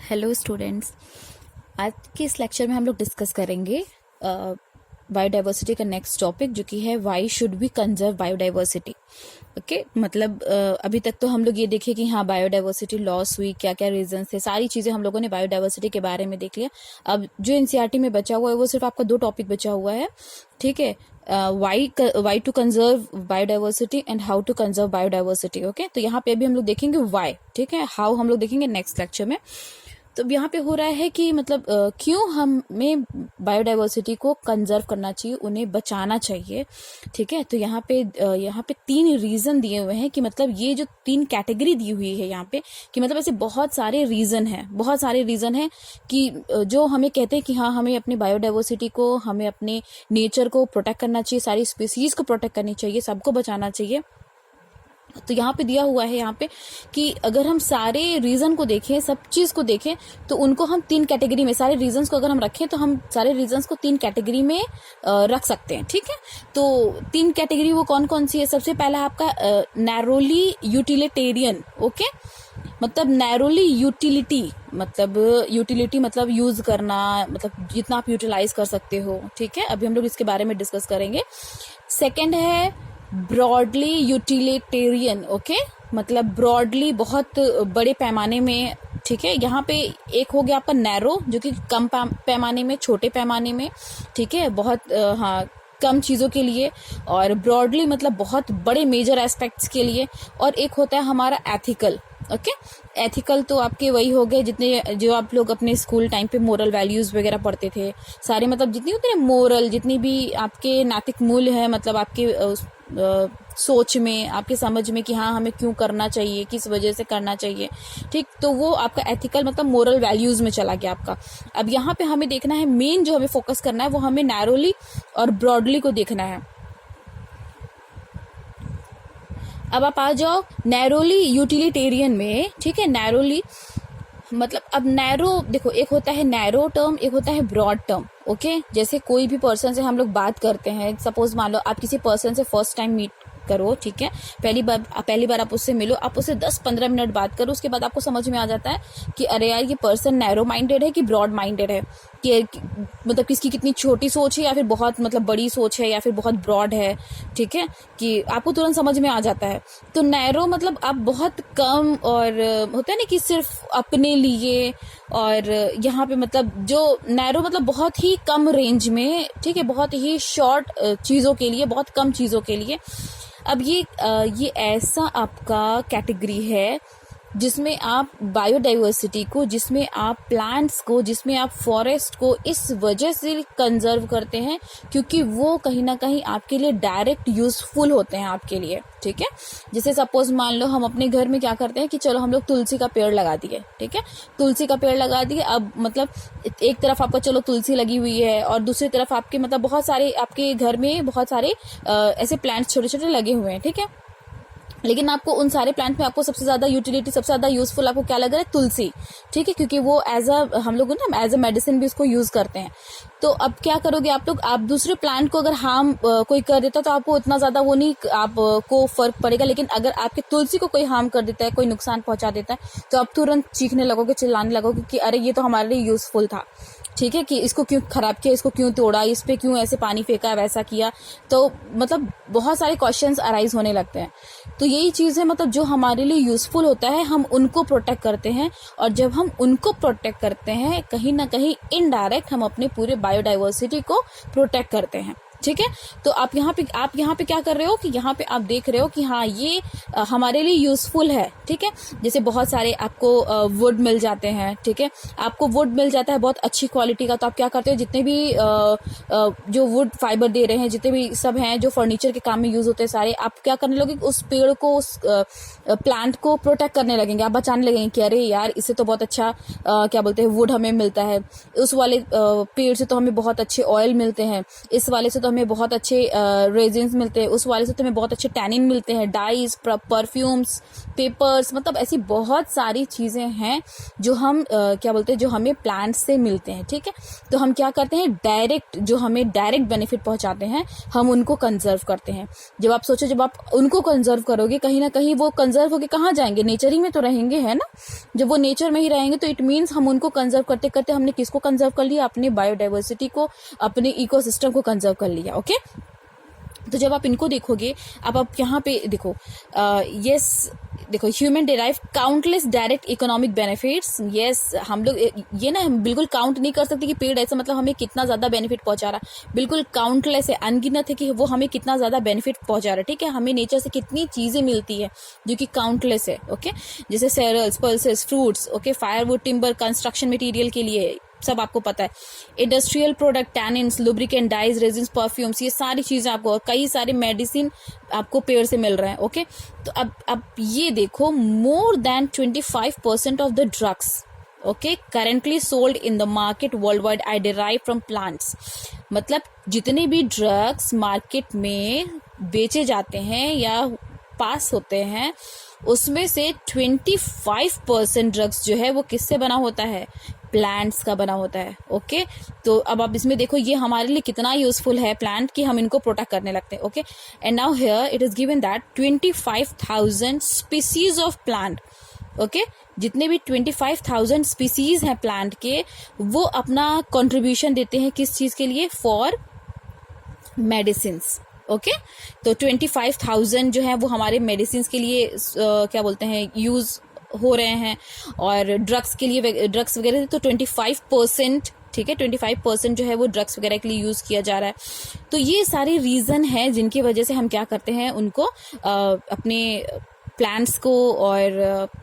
Hello students. आज के इस लेक्चर में हम लोग डिस्कस करेंगे बायोडाइवर्सिटी का नेक्स्ट टॉपिक, जो कि है why should we conserve biodiversity. Okay, मतलब अभी तक तो हम लोग ये देखे कि हाँ बायोडाइवर्सिटी लॉस हुई, क्या क्या रीजन थे, सारी चीजें हम लोगों ने बायोडाइवर्सिटी के बारे में देख लिया। अब जो एनसीईआरटी में बचा हुआ है वो सिर्फ आपका 2 टॉपिक बचा हुआ है, ठीक है। Why to conserve biodiversity and how to conserve biodiversity. Okay, तो यहाँ पे अभी हम लोग देखेंगे वाई, ठीक है। हाउ हम लोग देखेंगे नेक्स्ट लेक्चर में। तो यहाँ पे हो रहा है कि मतलब क्यों हमें बायोडाइवर्सिटी को कंजर्व करना चाहिए, उन्हें बचाना चाहिए, ठीक है। तो यहाँ पे 3 रीजन दिए हुए हैं कि मतलब ये जो 3 कैटेगरी दी हुई है यहाँ पे, कि मतलब ऐसे बहुत सारे रीजन हैं कि जो हमें कहते हैं कि हाँ हमें अपनी बायोडाइवर्सिटी को, हमें अपने नेचर को प्रोटेक्ट करना चाहिए, सारी स्पीसीज को प्रोटेक्ट करनी चाहिए, सबको बचाना चाहिए। तो यहाँ पे दिया हुआ है यहाँ पे कि अगर हम सारे रीजन को देखें, सब चीज को देखें, तो उनको हम 3 कैटेगरी में, सारे रीजंस को अगर हम रखें तो हम सारे रीजंस को 3 कैटेगरी में रख सकते हैं, ठीक है। तो 3 कैटेगरी वो कौन कौन सी है? सबसे पहला आपका नैरोली यूटिलिटेरियन। ओके, मतलब नैरोली यूटिलिटी मतलब यूज करना, मतलब जितना आप यूटिलाइज कर सकते हो, ठीक है। अभी हम लोग इसके बारे में डिस्कस करेंगे। सेकेंड है ब्रॉडली यूटिलिटेरियन। ओके, मतलब ब्रॉडली बहुत बड़े पैमाने में, ठीक है। यहाँ पे एक हो गया आपका नैरो, जो कि कम पैमाने में, छोटे पैमाने में, ठीक है, बहुत हाँ कम चीजों के लिए। और ब्रॉडली मतलब बहुत बड़े मेजर एस्पेक्ट्स के लिए। और एक होता है हमारा एथिकल। ओके, एथिकल तो आपके वही हो गए जितने जो आप लोग अपने स्कूल टाइम पे मोरल वैल्यूज वगैरह पढ़ते थे, सारे मतलब जितनी होते हैं मोरल, जितनी भी आपके नैतिक मूल्य है, मतलब आपके सोच में, आपके समझ में कि हाँ हमें क्यों करना चाहिए, किस वजह से करना चाहिए, ठीक। तो वो आपका एथिकल मतलब मोरल वैल्यूज में चला गया आपका। अब यहाँ पे हमें देखना है, मेन जो हमें फोकस करना है वो हमें नैरोली और ब्रॉडली को देखना है। अब आप आ जाओ नैरोली यूटिलिटेरियन में, ठीक है। नैरोली मतलब अब नैरो देखो, एक होता है नैरो टर्म, एक होता है ब्रॉड टर्म। ओके, जैसे कोई भी पर्सन से हम लोग बात करते हैं, सपोज मान लो आप किसी पर्सन से फर्स्ट टाइम मीट करो, ठीक है, पहली बार आप उससे मिलो, आप उससे 10-15 मिनट बात करो, उसके बाद आपको समझ में आ जाता है कि अरे यार ये पर्सन नैरो माइंडेड है कि ब्रॉड माइंडेड है, कि मतलब किसकी कितनी छोटी सोच है या फिर बहुत मतलब बड़ी सोच है या फिर बहुत ब्रॉड है, ठीक है, कि आपको तुरंत समझ में आ जाता है। तो नैरो मतलब आप बहुत कम, और होता है ना कि सिर्फ अपने लिए, और यहाँ पे मतलब जो नैरो मतलब बहुत ही कम रेंज में, ठीक है, बहुत ही शॉर्ट चीजों के लिए, बहुत कम चीजों के लिए। अब ये ऐसा आपका कैटेगरी है जिसमें आप बायोडाइवर्सिटी को, जिसमें आप प्लांट्स को, जिसमें आप फॉरेस्ट को इस वजह से कंजर्व करते हैं क्योंकि वो कहीं ना कहीं आपके लिए डायरेक्ट यूजफुल होते हैं आपके लिए, ठीक है। जैसे सपोज मान लो हम अपने घर में क्या करते हैं कि चलो हम लोग तुलसी का पेड़ लगा दिए, ठीक है, तुलसी का पेड़ लगा दिए। अब मतलब एक तरफ आपका चलो तुलसी लगी हुई है और दूसरी तरफ आपके मतलब बहुत सारे आपके घर में बहुत सारे ऐसे प्लांट्स छोटे छोटे लगे हुए हैं, ठीक है। लेकिन आपको उन सारे प्लांट में आपको सबसे ज्यादा यूटिलिटी, सबसे ज्यादा यूजफुल आपको क्या लग रहा है? तुलसी, ठीक है, क्योंकि वो हम लोग ना एज अ मेडिसिन भी उसको यूज करते हैं। तो अब क्या करोगे आप लोग, आप दूसरे प्लांट को अगर हार्म कोई कर देता तो आपको उतना ज्यादा वो नहीं आपको फर्क पड़ेगा, लेकिन अगर आपके तुलसी को कोई हार्म कर देता है, कोई नुकसान पहुंचा देता है, तो आप तुरंत चीखने लगोगे, चिल्लाने लगोगे कि अरे ये तो हमारे लिए यूजफुल था, ठीक है, कि इसको क्यों खराब किया, इसको क्यों तोड़ा, इस पे क्यों ऐसे पानी फेंका, वैसा किया। तो मतलब बहुत सारे क्वेश्चंस अराइज होने लगते हैं। तो यही चीज है, मतलब जो हमारे लिए यूजफुल होता है हम उनको प्रोटेक्ट करते हैं, और जब हम उनको प्रोटेक्ट करते हैं कहीं ना कहीं इनडायरेक्ट हम अपने पूरे बायोडाइवर्सिटी को प्रोटेक्ट करते हैं, ठीक है। तो आप यहाँ पे क्या कर रहे हो कि यहाँ पे आप देख रहे हो कि हाँ ये हमारे लिए यूजफुल है, ठीक है। जैसे बहुत सारे आपको वुड मिल जाते हैं, ठीक है, आपको वुड मिल जाता है बहुत अच्छी क्वालिटी का। तो आप क्या करते हो, जितने भी जो वुड फाइबर दे रहे हैं, जितने भी सब हैं जो फर्नीचर के काम में यूज होते हैं सारे, आप क्या करने लगे, उस पेड़ को, उस प्लांट को प्रोटेक्ट करने लगेंगे, आप बचाने लगेंगे कि अरे यार इससे तो बहुत अच्छा क्या बोलते हैं वुड हमें मिलता है, उस वाले पेड़ से तो हमें बहुत अच्छे ऑयल मिलते हैं, इस वाले से तो हमें बहुत अच्छे रेजिन्स मिलते हैं, उस वाले से तो हमें बहुत अच्छे टैनिन मिलते हैं, डाइज, परफ्यूम्स, पेपर्स, मतलब ऐसी बहुत सारी चीज़ें हैं जो हम क्या बोलते हैं, जो हमें प्लांट्स से मिलते हैं। ठीक है, तो हम क्या करते हैं, डायरेक्ट जो हमें डायरेक्ट बेनिफिट पहुंचाते हैं हम उनको कंजर्व करते हैं। जब आप सोचो, जब आप उनको कंजर्व करोगे, कहीं ना कहीं वो कंजर्व होके कहाँ जाएंगे, नेचर ही में तो रहेंगे, है ना। जब वो नेचर में ही रहेंगे तो इट मीन्स हम उनको कंजर्व करते करते हमने किसको कंजर्व कर लिया, अपने बायोडाइवर्सिटी को, अपने इकोसिस्टम को कंजर्व कर लिया। ओके, तो जब आप इनको देखोगे, अब आप यहाँ पे देखो, देखो, human derive countless direct economic benefits. Yes, हम लोग ये ना हम बिल्कुल काउंट नहीं कर सकते कि पेड़ ऐसा मतलब हमें कितना ज्यादा बेनिफिट पहुंचा रहा है, बिल्कुल काउंटलेस है, अनगिनत है कि वो हमें कितना ज्यादा बेनिफिट पहुंचा रहा है। ठीक है, हमें नेचर से कितनी चीजें मिलती है जो कि काउंटलेस है। ओके, जैसे cereals, pulses, fruits, okay, firewood, timber, construction material के लिए सब आपको पता है, industrial product, tannins, lubricant, dyes, resins, perfumes, ये सारी चीजें आपको, कई सारे मेडिसिन आपको पेड़ से मिल रहे हैं। ओके, तो अब ये देखो, more than 25% of the drugs, okay, currently sold in the market world wide I derive from plants. मतलब जितने भी ड्रग्स मार्केट में बेचे जाते हैं या पास होते हैं, उसमें से 25% ड्रग्स जो है वो किससे बना होता है, प्लांट्स का बना होता है। ओके, तो अब आप इसमें देखो ये हमारे लिए कितना यूजफुल है प्लांट कि हम इनको प्रोटेक्ट करने लगते हैं। Okay, and now here it is given that 25,000 species of plant, okay, जितने भी 25,000 स्पीसीज हैं प्लांट के, वो अपना कंट्रीब्यूशन देते हैं किस चीज के लिए, फॉर मेडिसिन। ओके, तो 25,000 जो है वो हमारे मेडिसिन के लिए क्या बोलते हैं, यूज हो रहे हैं, और ड्रग्स के लिए, ड्रग्स वगैरह तो 25%, ठीक है, 25% जो है वो ड्रग्स वगैरह के लिए यूज किया जा रहा है। तो ये सारे रीजन है जिनकी वजह से हम क्या करते हैं, उनको अपने प्लांट्स को और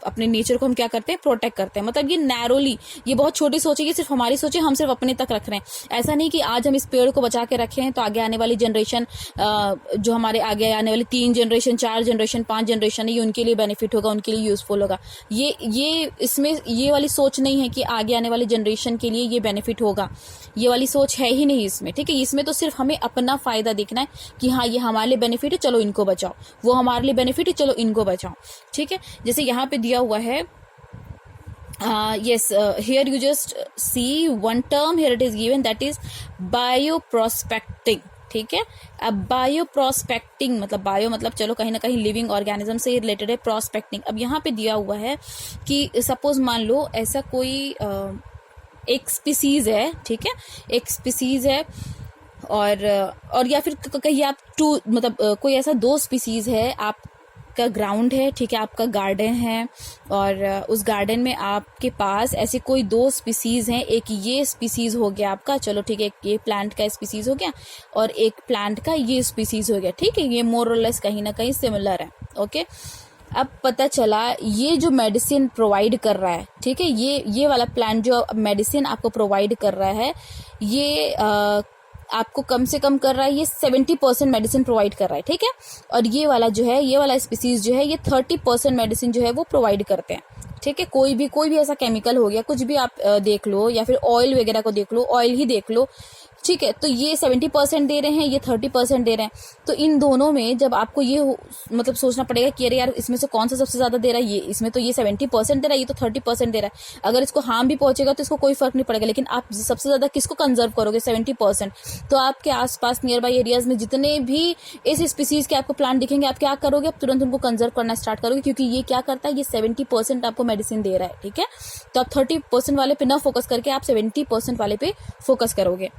अपने नेचर को हम क्या करते हैं, प्रोटेक्ट करते हैं। मतलब ये नैरोली, ये बहुत छोटी सोच है, ये सिर्फ हमारी सोच है, हम सिर्फ अपने तक रख रहे हैं। ऐसा नहीं कि आज हम इस पेड़ को बचा के रखे हैं तो आगे आने वाली जनरेशन, जो हमारे आगे आने वाली 3 जनरेशन, 4 जनरेशन, 5 जनरेशन है, ये उनके लिए बेनिफिट होगा, उनके लिए यूजफुल होगा। ये इसमें ये वाली सोच नहीं है कि आगे आने वाली जनरेशन के लिए ये बेनिफिट होगा, ये वाली सोच है ही नहीं इसमें। ठीक है, इसमें तो सिर्फ हमें अपना फायदा देखना है कि हाँ ये हमारे लिए बेनिफिट है, चलो इनको बचाओ, वो हमारे लिए बेनिफिट है, चलो इनको बचाओ। ठीक है, जैसे यहाँ पे दिया हुआ है, yes, here you just see one term, here it is given, that is bioprospecting। ठीक है, अब बायो प्रोस्पेक्टिंग मतलब, बायो मतलब चलो कहीं ना कहीं लिविंग ऑर्गेनिज्म से रिलेटेड है, प्रोस्पेक्टिंग। अब यहाँ पे दिया हुआ है कि सपोज मान लो ऐसा कोई एक स्पीसीज है, ठीक है, एक स्पीसीज है, और या फिर कहीं आप मतलब कोई ऐसा 2 स्पीसीज है, आपका ग्राउंड है, ठीक है, आपका गार्डन है, और उस गार्डन में आपके पास ऐसे कोई 2 स्पीसीज हैं। एक ये स्पीसीज हो गया आपका, चलो ठीक है, ये प्लांट का स्पीसीज हो गया, और एक प्लांट का ये स्पीसीज हो गया। ठीक है, ये मोर और लेस कहीं ना कहीं सिमिलर है। ओके, अब पता चला ये जो मेडिसिन प्रोवाइड कर रहा है, ठीक है, ये वाला प्लांट जो मेडिसिन आपको प्रोवाइड कर रहा है, ये आपको कम से कम कर रहा है, ये 70% मेडिसिन प्रोवाइड कर रहा है। ठीक है, और ये वाला जो है, ये वाला स्पीसीज जो है, ये 30% मेडिसिन जो है वो प्रोवाइड करते हैं। ठीक है, कोई भी ऐसा केमिकल हो गया, कुछ भी आप देख लो, या फिर ऑयल वगैरह को देख लो, ऑयल ही देख लो। ठीक है, तो ये 70% दे रहे हैं, ये 30% दे रहे हैं। तो इन दोनों में जब आपको ये मतलब सोचना पड़ेगा कि अरे यार इसमें से कौन सा सबसे ज्यादा दे रहा है, ये इसमें तो ये 70% दे रहा है, ये तो 30% दे रहा है। अगर इसको हार्म भी पहुंचेगा तो इसको कोई फर्क नहीं पड़ेगा, लेकिन आप सबसे ज्यादा किसको कंजर्व करोगे, 70%। तो आपके आसपास नियर बाई एरियाज में जितने भी इस स्पीसीज के आपको प्लांट दिखेंगे, आप क्या करोगे, आप तुरंत उनको कंजर्व करना स्टार्ट करोगे, क्योंकि ये क्या करता है, ये 70% आपको मेडिसिन दे रहा है। ठीक है, तो आप 30% वाले पे ना फोकस करके आप 70% वाले पे फोकस करोगे।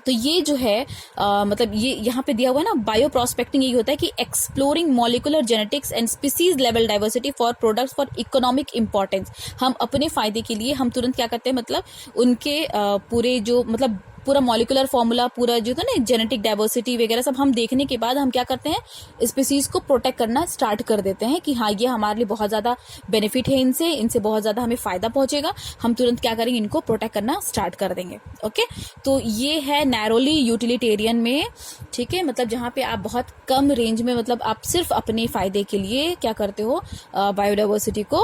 तो ये जो है मतलब ये यहाँ पे दिया हुआ है ना, बायो प्रोस्पेक्टिंग यही होता है कि exploring molecular genetics and species level diversity for products for economic importance. हम अपने फायदे के लिए हम तुरंत क्या करते हैं, मतलब उनके पूरे जो मतलब पूरा मॉलिकुलर फॉर्मूला, पूरा जो था ना जेनेटिक डाइवर्सिटी वगैरह सब हम देखने के बाद हम क्या करते हैं, स्पीसीज को प्रोटेक्ट करना स्टार्ट कर देते हैं कि हाँ ये हमारे लिए बहुत ज्यादा बेनिफिट है, इनसे बहुत ज्यादा हमें फायदा पहुंचेगा, हम तुरंत क्या करेंगे, इनको प्रोटेक्ट करना स्टार्ट कर देंगे। ओके, तो ये है नैरोली यूटिलिटेरियन में। ठीक है, मतलब जहाँ पे आप बहुत कम रेंज में, मतलब आप सिर्फ अपने फायदे के लिए क्या करते हो, बायोडाइवर्सिटी को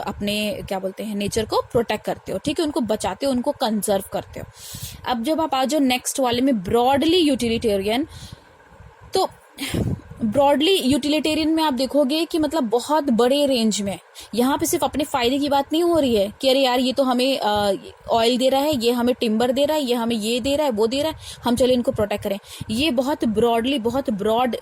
अपने क्या बोलते हैं नेचर को प्रोटेक्ट करते हो। ठीक है, उनको बचाते हो, उनको कंजर्व करते हो। अब जब आप आ जाओ नेक्स्ट वाले में, ब्रॉडली यूटिलिटेरियन। तो ब्रॉडली यूटिलिटेरियन में आप देखोगे कि मतलब बहुत बड़े रेंज में, यहाँ पे सिर्फ अपने फायदे की बात नहीं हो रही है कि अरे यार ये तो हमें ऑयल दे रहा है, ये हमें टिम्बर दे रहा है, ये हमें ये दे रहा है, वो दे रहा है, हम चले इनको प्रोटेक्ट करें। ये बहुत ब्रॉडली, बहुत ब्रॉड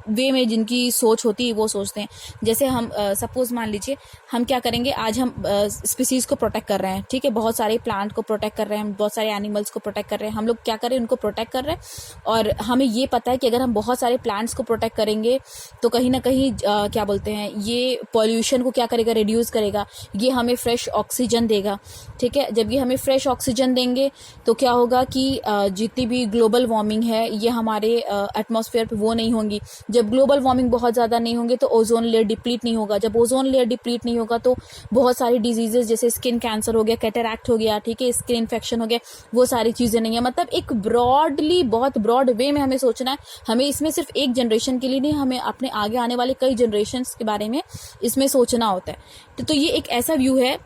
वे में जिनकी सोच होती है वो सोचते हैं। जैसे हम सपोज मान लीजिए हम क्या करेंगे, आज हम स्पीसीज को प्रोटेक्ट कर रहे हैं, ठीक है, बहुत सारे प्लांट को प्रोटेक्ट कर रहे हैं, बहुत सारे एनिमल्स को प्रोटेक्ट कर रहे हैं। हम लोग क्या कर रहे हैं, उनको प्रोटेक्ट कर रहे हैं, और हमें ये पता है कि अगर हम बहुत सारे प्लांट्स को प्रोटेक्ट करेंगे तो कहीं ना कहीं क्या बोलते हैं, ये पॉल्यूशन को क्या करेगा, रिड्यूस करेगा, ये हमें फ्रेश ऑक्सीजन देगा, ठीक है। जब ये हमें फ्रेश ऑक्सीजन देंगे तो क्या होगा कि जितनी भी ग्लोबल वार्मिंग है ये हमारे एटमॉस्फेयर पे वो नहीं होंगी। जब ग्लोबल वार्मिंग बहुत ज़्यादा नहीं होंगे तो ओजोन लेयर डिप्लीट नहीं होगा। जब ओजोन लेयर डिप्लीट नहीं होगा तो बहुत सारी डिजीजेस जैसे स्किन कैंसर हो गया, कैटरैक्ट हो गया, ठीक है, स्किन इन्फेक्शन हो गया, वो सारी चीज़ें नहीं है। मतलब एक ब्रॉडली, बहुत ब्रॉड वे में हमें सोचना है। हमें इसमें सिर्फ एक जनरेशन के लिए नहीं, हमें अपने आगे आने वाले कई जनरेशन्स के बारे में इसमें सोचना होता है। तो ये एक ऐसा व्यू है।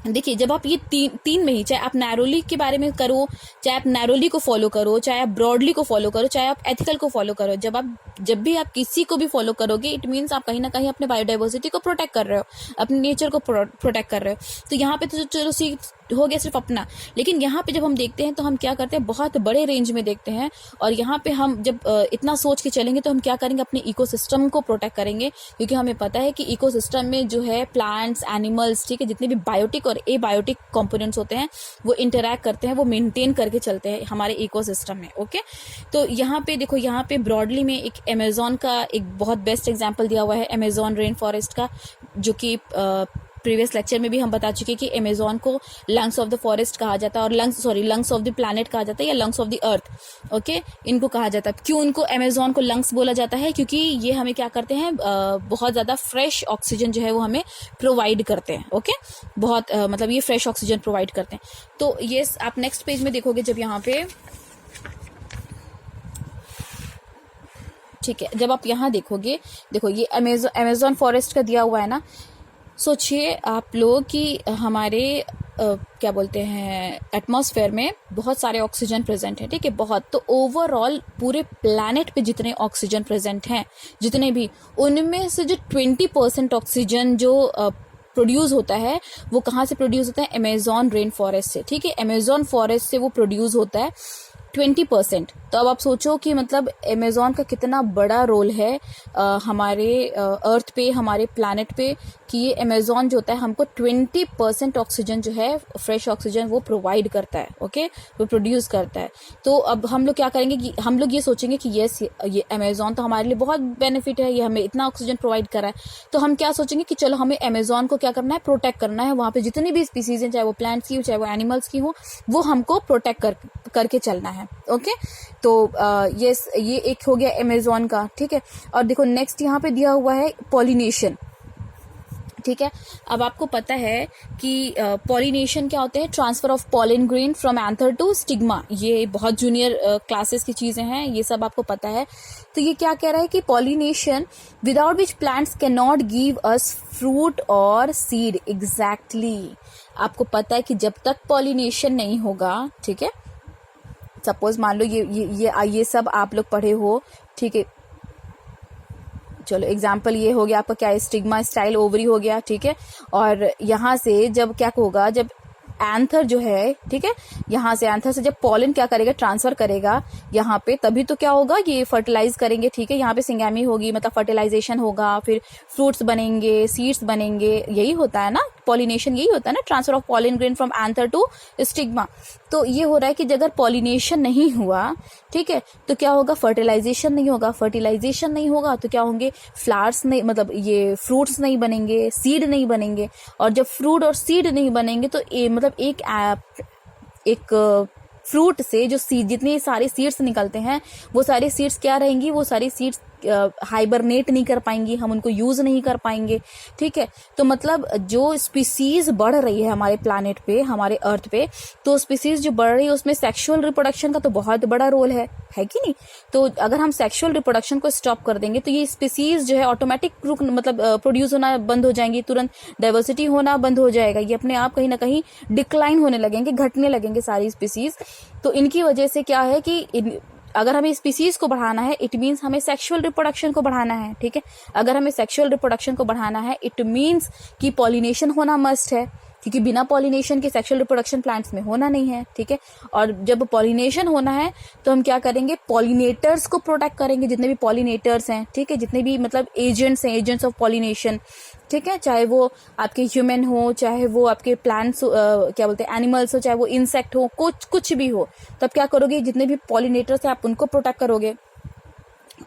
देखिए, जब आप ये तीन में ही, चाहे आप नैरोली के बारे में करो, चाहे आप नैरोली को फॉलो करो, चाहे आप ब्रॉडली को फॉलो करो, चाहे आप एथिकल को फॉलो करो, जब भी आप किसी को भी फॉलो करोगे, इट मीन्स आप कहीं ना कहीं अपने बायोडाइवर्सिटी को प्रोटेक्ट कर रहे हो, अपने नेचर को प्रोटेक्ट कर रहे हो। तो यहाँ पे तो चलो हो गया सिर्फ अपना, लेकिन यहाँ पे जब हम देखते हैं तो हम क्या करते हैं, बहुत बड़े रेंज में देखते हैं। और यहाँ पे हम जब इतना सोच के चलेंगे तो हम क्या करेंगे, अपने इकोसिस्टम को प्रोटेक्ट करेंगे, क्योंकि हमें पता है कि इकोसिस्टम में जो है प्लांट्स, एनिमल्स, ठीक है, जितने भी बायोटिक और एबायोटिक कंपोनेंट्स होते हैं वो इंटरैक्ट करते हैं, वो मेंटेन करके चलते हैं हमारे इकोसिस्टम में। ओके, तो यहाँ पे देखो, यहाँ पे ब्रॉडली में एक अमेजोन का एक बहुत बेस्ट एग्जाम्पल दिया हुआ है, अमेजोन रेन फॉरेस्ट का, जो कि प्रीवियस लेक्चर में भी हम बता चुके हैं कि अमेजोन को लंग्स ऑफ द फॉरेस्ट कहा जाता है, और लंग्स ऑफ द प्लैनेट कहा जाता है, या lungs of the earth. Okay, इनको कहा जाता है। क्यों इनको अमेजोन को लंग्स बोला जाता है? क्योंकि ये हमें क्या करते हैं, बहुत ज़्यादा फ्रेश ऑक्सीजन जो है वो हमें प्रोवाइड करते हैं। ओके, बहुत मतलब ये फ्रेश ऑक्सीजन प्रोवाइड करते हैं। तो ये आप नेक्स्ट पेज में देखोगे, जब यहाँ पे, ठीक है, जब आप यहाँ देखोगे, देखो ये अमेजोन फॉरेस्ट का दिया हुआ है ना। सोचिए आप लोग कि हमारे क्या बोलते हैं, एटमॉस्फेयर में बहुत सारे ऑक्सीजन प्रेजेंट है, ठीक है, बहुत। तो ओवरऑल पूरे प्लैनेट पे जितने ऑक्सीजन प्रेजेंट हैं, जितने भी, उनमें से जो 20% ऑक्सीजन जो प्रोड्यूस होता है वो कहाँ से प्रोड्यूस होता है? अमेजोन रेन फॉरेस्ट से, ठीक है। अमेजोन फॉरेस्ट से वो प्रोड्यूस होता है 20%। तो अब आप सोचो कि मतलब अमेजोन का कितना बड़ा रोल है हमारे अर्थ पे, हमारे प्लैनेट पे, कि ये अमेजोन जो होता है हमको 20% ऑक्सीजन जो है, फ्रेश ऑक्सीजन, वो प्रोवाइड करता है। ओके, वो प्रोड्यूस करता है। तो अब हम लोग क्या करेंगे कि हम लोग ये सोचेंगे कि यस, ये अमेजोन तो हमारे लिए बहुत बेनिफिट है, ये हमें इतना ऑक्सीजन प्रोवाइड कर रहा है। तो हम क्या सोचेंगे कि चलो हमें अमेजोन को क्या करना है, प्रोटेक्ट करना है। वहाँ पे जितनी भी स्पीसीज हैं, चाहे वो प्लांट्स की हो, चाहे वो एनिमल्स की हो, वो हमको प्रोटेक्ट करके चलना है। ओके, तो ये एक हो गया अमेजोन का, ठीक है। और देखो नेक्स्ट यहाँ पे दिया हुआ है पॉलिनेशन, ठीक है। अब आपको पता है कि पॉलिनेशन क्या होते हैं? Transfer of pollen grain from anther to stigma. ये बहुत जूनियर क्लासेस की चीजें हैं, ये सब आपको पता है। तो ये क्या कह रहा है कि pollination without which plants can not give us fruit और सीड। एग्जैक्टली, आपको पता है कि जब तक पॉलिनेशन नहीं होगा, ठीक है, सपोज मान लो ये सब आप लोग पढ़े हो, ठीक है, चलो एग्जाम्पल ये हो गया आपका, क्या स्टिग्मा स्टाइल ओवरी हो गया, ठीक है। और यहाँ से जब क्या होगा, जब एंथर जो है, ठीक है, यहाँ से एंथर से जब पॉलन क्या करेगा, ट्रांसफर करेगा यहाँ पे, तभी तो क्या होगा, ये फर्टिलाइज करेंगे, ठीक है। यहाँ पे सिंगैमी होगी, मतलब फर्टिलाइजेशन होगा, फिर फ्रूट्स बनेंगे, सीड्स बनेंगे। यही होता है ना पॉलिनेशन, यही होता है ना, transfer of pollen grain from anther to stigma. तो ये हो रहा है कि अगर पॉलिनेशन नहीं हुआ, ठीक है, तो क्या होगा, फर्टिलाइजेशन नहीं होगा। फर्टिलाइजेशन नहीं होगा तो क्या होंगे, फ्लावर्स नहीं, मतलब ये फ्रूट्स नहीं बनेंगे, सीड नहीं बनेंगे। और जब फ्रूट और सीड नहीं बनेंगे तो मतलब एक फ्रूट से जो सीड, जितने सारे सीड्स निकलते हैं, वो सारे सीड्स क्या रहेंगी, वो सारी सीड्स हाइबरनेट नहीं कर पाएंगी, हम उनको यूज नहीं कर पाएंगे, ठीक है। तो मतलब जो स्पीसीज बढ़ रही है हमारे प्लानेट पे, हमारे अर्थ पे, तो स्पीसीज जो बढ़ रही है उसमें सेक्सुअल रिप्रोडक्शन का तो बहुत बड़ा रोल है कि नहीं। तो अगर हम सेक्सुअल रिप्रोडक्शन को स्टॉप कर देंगे तो ये स्पीसीज जो है ऑटोमेटिक मतलब प्रोड्यूस होना बंद हो जाएंगी, तुरंत डाइवर्सिटी होना बंद हो जाएगा, ये अपने आप कहीं ना कहीं डिक्लाइन होने लगेंगे, घटने लगेंगे सारी स्पीसीज। तो इनकी वजह से क्या है कि अगर हमें स्पीसीज को बढ़ाना है इट मीन्स हमें सेक्सुअल रिप्रोडक्शन को बढ़ाना है, ठीक है। अगर हमें सेक्सुअल रिप्रोडक्शन को बढ़ाना है इट मीन्स कि पॉलिनेशन होना मस्ट है, क्योंकि बिना पॉलिनेशन के सेक्सुअल रिप्रोडक्शन प्लांट्स में होना नहीं है, ठीक है। और जब पॉलिनेशन होना है तो हम क्या करेंगे, पॉलिनेटर्स को प्रोटेक्ट करेंगे, जितने भी पॉलिनेटर्स हैं, ठीक है, जितने भी मतलब एजेंट्स हैं, एजेंट्स ऑफ पॉलिनेशन, ठीक है, चाहे वो आपके ह्यूमन हो, चाहे वो आपके प्लांट्स क्या बोलते हैं एनिमल्स हो, चाहे वो इंसेक्ट हो, कुछ भी हो, तब क्या करोगे, जितने भी पॉलिनेटर्स हैं आप उनको प्रोटेक्ट करोगे,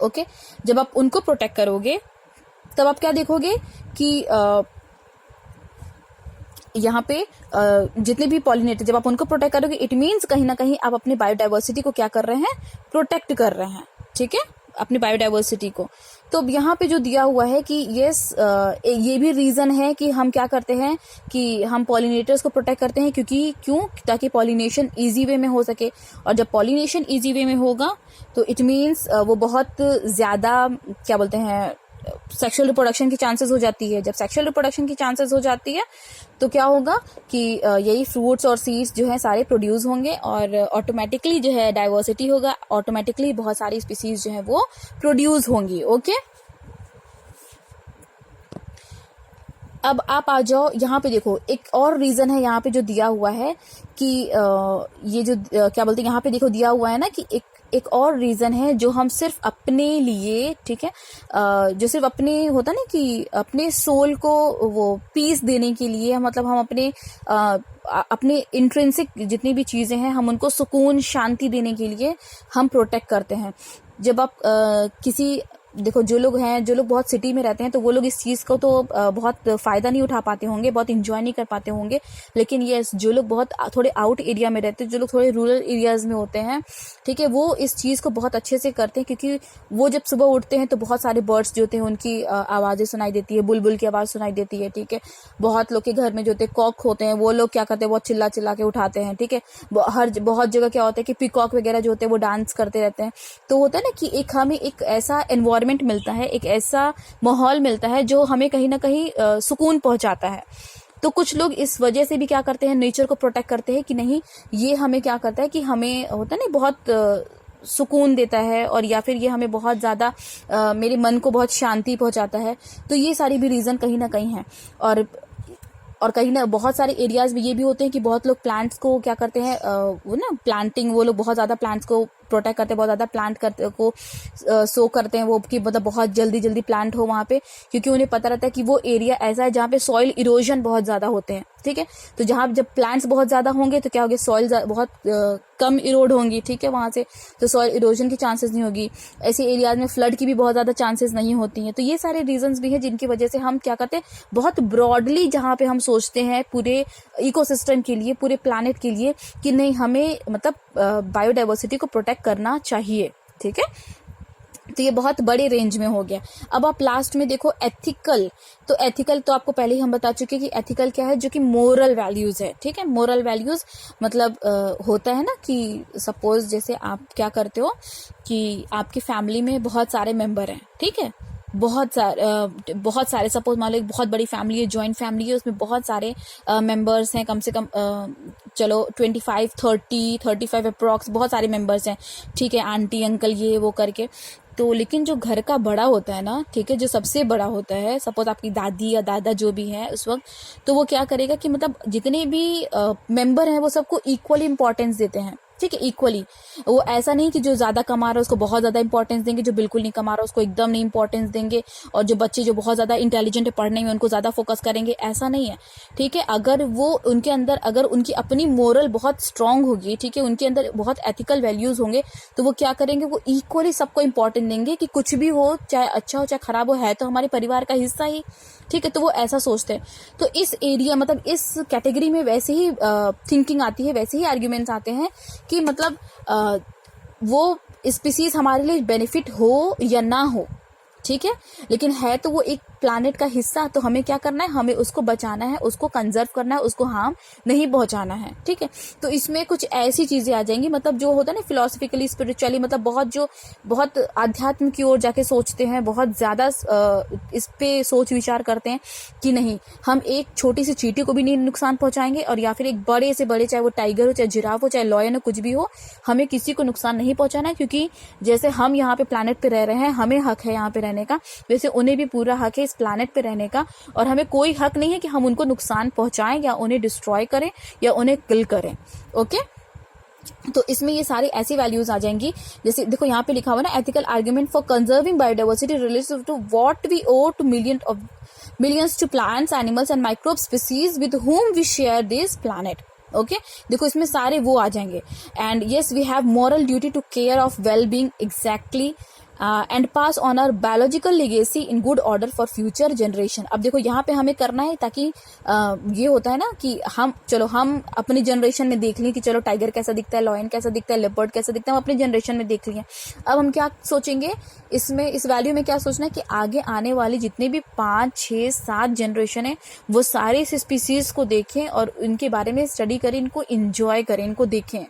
ओके। जब आप उनको प्रोटेक्ट करोगे तब आप क्या देखोगे कि यहाँ पे जितने भी पॉलिनेटर जब आप उनको प्रोटेक्ट करोगे इट मीन्स कहीं ना कहीं आप अपनी बायोडाइवर्सिटी को क्या कर रहे हैं, प्रोटेक्ट कर रहे हैं, ठीक है, अपनी बायोडाइवर्सिटी को। तो यहाँ पे जो दिया हुआ है कि यस ये भी रीजन है कि हम क्या करते हैं कि हम पॉलिनेटर्स को प्रोटेक्ट करते हैं, क्यों, ताकि पॉलिनेशन इजी वे में हो सके। और जब पॉलिनेशन इजी वे में होगा तो इट मीन्स वो बहुत ज्यादा क्या बोलते हैं सेक्सुअल रिप्रोडक्शन की चांसेस हो जाती है। जब सेक्सुअल रिप्रोडक्शन की चांसेस हो जाती है तो क्या होगा कि यही फ्रूट्स और सीड्स जो है सारे प्रोड्यूस होंगे और ऑटोमेटिकली जो है डाइवर्सिटी होगा, ऑटोमेटिकली बहुत सारी स्पीसीज जो है वो प्रोड्यूस होंगी, ओके। अब आप आ जाओ यहाँ पे, देखो एक और रीजन है यहाँ पे जो दिया हुआ है कि ये जो क्या बोलते हैं यहाँ पे देखो दिया हुआ है ना कि एक और रीजन है जो हम सिर्फ अपने लिए, ठीक है, जो सिर्फ अपने होता ना कि अपने सोल को वो पीस देने के लिए, मतलब हम अपने इंट्रिंसिक जितनी भी चीजें हैं हम उनको सुकून शांति देने के लिए हम प्रोटेक्ट करते हैं। जब आप किसी देखो जो लोग बहुत सिटी में रहते हैं तो वो लोग इस चीज को तो बहुत फायदा नहीं उठा पाते होंगे, बहुत इंजॉय नहीं कर पाते होंगे, लेकिन ये जो लोग बहुत थोड़े आउट एरिया में रहते हैं, जो लोग थोड़े रूरल एरियाज में होते हैं, ठीक है, वो इस चीज को बहुत अच्छे से करते हैं, क्योंकि वो जब सुबह उठते हैं तो बहुत सारे बर्ड्स जो होते हैं उनकी आवाजें सुनाई देती है, बुलबुल की आवाज सुनाई देती है, ठीक है। बहुत लोग के घर में जो होते हैं कॉक होते हैं, वो लोग क्या करते हैं, बहुत चिल्ला चिल्ला के उठाते हैं, ठीक है। बहुत जगह क्या होता है कि पिकॉक वगैरह जो होते हैं वो डांस करते रहते हैं। तो होता है ना कि हमें एक ऐसा एनवायरमेंट मिलता है, एक ऐसा माहौल मिलता है जो हमें कहीं ना कहीं सुकून पहुंचाता है। तो कुछ लोग इस वजह से भी क्या करते हैं, नेचर को प्रोटेक्ट करते हैं कि नहीं, ये हमें क्या करता है कि हमें होता है ना बहुत सुकून देता है, और या फिर ये हमें बहुत ज्यादा मेरे मन को बहुत शांति पहुंचाता है। तो ये सारी भी रीजन कहीं ना कहीं है। और कहीं ना बहुत सारे एरियाज में ये भी होते हैं कि बहुत लोग प्लांट्स को क्या करते हैं, वो ना प्लांटिंग, वो लोग बहुत ज्यादा प्लांट्स को प्रोटेक्ट करते हैं, बहुत ज्यादा प्लांट करते को सो करते हैं वो कि मतलब बहुत जल्दी प्लांट हो वहां पे, क्योंकि उन्हें पता रहता है कि वो एरिया ऐसा है जहाँ पे सॉइल इरोजन बहुत ज्यादा होते हैं, ठीक है। तो जब प्लांट्स बहुत ज्यादा होंगे तो क्या होगा, सॉइल बहुत कम इरोड होंगी, ठीक है, वहां से तो सॉइल इरोजन की चांसेस नहीं होगी। ऐसे एरियाज में फ्लड की भी बहुत ज्यादा चांसेस नहीं होती हैं। तो ये सारे रीजंस भी हैं जिनकी वजह से हम क्या करते हैं, बहुत ब्रॉडली जहां पे हम सोचते हैं पूरे इकोसिस्टम के लिए, पूरे प्लैनेट के लिए कि नहीं, हमें मतलब बायोडाइवर्सिटी को प्रोटेक्ट करना चाहिए, ठीक है। तो ये बहुत बड़े रेंज में हो गया। अब आप लास्ट में देखो एथिकल। तो एथिकल तो आपको पहले ही हम बता चुके कि एथिकल क्या है, जो कि मोरल वैल्यूज है, ठीक है। मोरल वैल्यूज मतलब होता है ना कि सपोज जैसे आप क्या करते हो कि आपकी फैमिली में बहुत सारे मेंबर हैं, ठीक है, बहुत सारे सपोज मान लो एक बहुत बड़ी फैमिली है, जॉइंट फैमिली है, उसमें बहुत सारे मेंबर्स हैं, कम से कम चलो 25-30-35 अप्रॉक्स बहुत सारे मेंबर्स हैं, ठीक है, आंटी अंकल ये वो करके। तो लेकिन जो घर का बड़ा होता है ना, ठीक है, जो सबसे बड़ा होता है, सपोज आपकी दादी या दादा जो भी है उस वक्त, तो वो क्या करेगा कि मतलब जितने भी मेंबर हैं वो सबको इक्वली इंपॉर्टेंस देते हैं, ठीक है, इक्वली। वो ऐसा नहीं कि जो ज्यादा कमा रहा है उसको बहुत ज्यादा इंपॉर्टेंस देंगे, जो बिल्कुल नहीं कमा रहा उसको एकदम नहीं इंपॉर्टेंस देंगे, और जो बच्चे जो बहुत ज्यादा इंटेलिजेंट है पढ़ने में उनको ज्यादा फोकस करेंगे, ऐसा नहीं है, ठीक है। अगर वो उनके अंदर अगर उनकी अपनी मोरल बहुत स्ट्रांग होगी, ठीक है, उनके अंदर बहुत एथिकल वैल्यूज होंगे, तो वो क्या करेंगे, वो इक्वली सबको इंपॉर्टेंस देंगे कि कुछ भी हो, चाहे अच्छा हो चाहे खराब हो, है तो हमारे परिवार का हिस्सा ही, ठीक है। तो वो ऐसा सोचते हैं। तो इस एरिया मतलब इस कैटेगरी में वैसे ही थिंकिंग आती है, वैसे ही आर्ग्यूमेंट्स आते हैं कि मतलब वो स्पीसीज हमारे लिए बेनिफिट हो या ना हो, ठीक है, लेकिन है तो वो एक प्लैनेट का हिस्सा, तो हमें क्या करना है, हमें उसको बचाना है, उसको कंजर्व करना है, उसको हार्म नहीं पहुंचाना है, ठीक है। तो इसमें कुछ ऐसी चीजें आ जाएंगी, मतलब जो होता है ना फिलोसफिकली स्पिरिचुअली, मतलब बहुत अध्यात्म की ओर जाके सोचते हैं, बहुत ज्यादा इस पे सोच विचार करते हैं कि नहीं, हम एक छोटी सी चींटी को भी नहीं नुकसान पहुंचाएंगे, और या फिर एक बड़े से बड़े, चाहे वो टाइगर हो, चाहे जिराफ हो, चाहे लॉयन हो, कुछ भी हो, हमें किसी को नुकसान नहीं पहुंचाना है, क्योंकि जैसे हम यहाँ पे प्लैनेट पे रह रहे हैं, हमें हक है यहाँ पे रहने का, वैसे उन्हें भी पूरा हक है इस प्लैनेट पे रहने का, और हमें कोई हक नहीं है कि हम उनको नुकसान पहुंचाएं या उन्हें डिस्ट्रॉय करें या उन्हें किल करें। ओके, तो इसमें ये सारी ऐसी वैल्यूज आ जाएंगी, जैसे देखो यहाँ पे लिखा हुआ ना, ethical argument for conserving biodiversity related to what we owe to millions to plants, animals and microbe species with whom we share this planet। Okay, देखो इसमें सारे वो आ जाएंगे। And yes, we have moral duty to care of well being exactly and pass on our biological legacy in good order for future generation. अब देखो यहाँ पे हमें करना है, ताकि ये होता है ना कि हम अपनी जनरेशन में देख लें कि चलो टाइगर कैसा दिखता है, लॉयन कैसा दिखता है, लेपर्ड कैसा दिखता है, हम अपनी जनरेशन में देख लिए। अब हम क्या सोचेंगे इसमें, इस वैल्यू में क्या सोचना है कि आगे आने वाली जितने भी 5, 6, 7 जनरेशन है, वो सारे इस स्पीसीज को देखें और इनके बारे में स्टडी करें, इनको इंजॉय करें, इनको देखें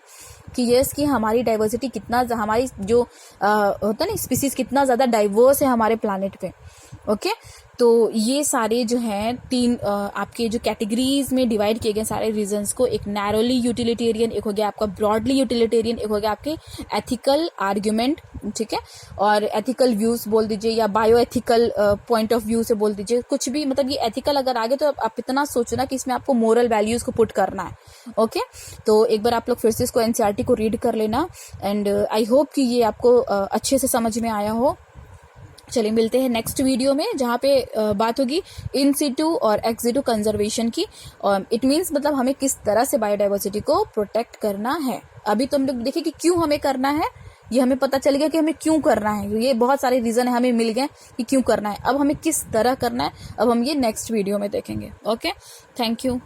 कि यस कि हमारी डाइवर्सिटी कितना, हमारी जो होता है ना स्पीसीज कितना ज्यादा डाइवर्स है हमारे प्लैनेट पे। ओके, तो ये सारे जो हैं 3 आपके जो कैटेगरीज में डिवाइड किए गए सारे रीजंस को, एक नैरोली यूटिलिटेरियन, एक हो गया आपका ब्रॉडली यूटिलिटेरियन, एक हो गया आपके एथिकल आर्ग्यूमेंट, ठीक है, और एथिकल व्यूज बोल दीजिए या bio ethical point of view से बोल दीजिए, कुछ भी, मतलब ये एथिकल अगर आगे तो आप इतना सोचना कि इसमें आपको मोरल वैल्यूज को पुट करना है। ओके, तो एक बार आप लोग फिर से इसको एनसीईआरटी को रीड कर लेना, एंड आई होप कि ये आपको अच्छे से समझ में आया हो। चलिए मिलते हैं नेक्स्ट वीडियो में, जहाँ पे बात होगी इन सिटू और एक्स सिटू कंजर्वेशन की। इट मीन्स मतलब हमें किस तरह से बायोडाइवर्सिटी को प्रोटेक्ट करना है। अभी तो हम लोग देखिए कि क्यों हमें करना है, ये हमें पता चल गया कि हमें क्यों करना है, ये बहुत सारे रीजन है हमें मिल गए कि क्यों करना है। अब हमें किस तरह करना है, अब हम ये नेक्स्ट वीडियो में देखेंगे। Okay, thank you.